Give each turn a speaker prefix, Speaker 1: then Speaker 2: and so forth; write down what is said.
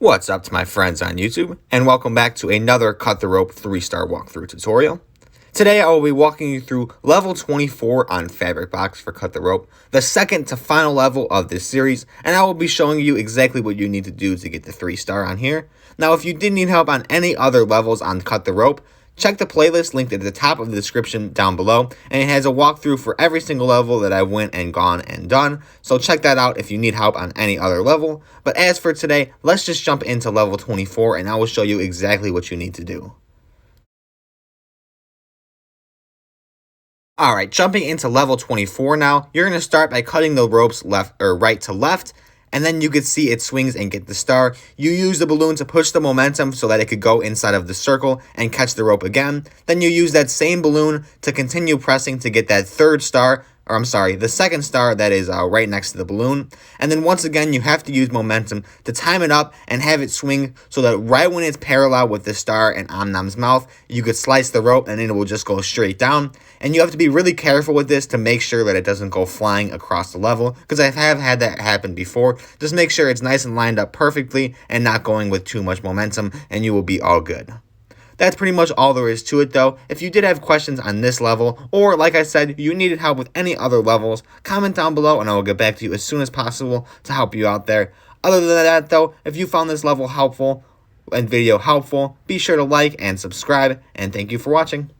Speaker 1: What's up to my friends on YouTube, and welcome back to another Cut the Rope 3-star walkthrough tutorial. Today I will be walking you through level 24 on Fabric Box for Cut the Rope, the second to final level of this series, and I will be showing you exactly what you need to do to get the 3-star on here. Now if you did need help on any other levels on Cut the Rope, check the playlist linked at the top of the description down below, and it has a walkthrough for every single level that I went and gone and done, so check that out if you need help on any other level. But as for today, let's just jump into level 24 and I will show you exactly what you need to do. Alright, jumping into level 24 now, you're going to start by cutting the ropes left or right to left, and then you could see it swings and get the star. You use the balloon to push the momentum so that it could go inside of the circle and catch the rope again. Then you use that same balloon to continue pressing to get that third star, or I'm sorry, the second star that is right next to the balloon. And then once again, you have to use momentum to time it up and have it swing so that right when it's parallel with the star in Omnom's mouth, you could slice the rope and then it will just go straight down. And you have to be really careful with this to make sure that it doesn't go flying across the level, because I have had that happen before. Just make sure it's nice and lined up perfectly and not going with too much momentum, and you will be all good. That's pretty much all there is to it though. If you did have questions on this level, or like I said, you needed help with any other levels, comment down below and I will get back to you as soon as possible to help you out there. Other than that though, if you found this level helpful and video helpful, be sure to like and subscribe, and thank you for watching.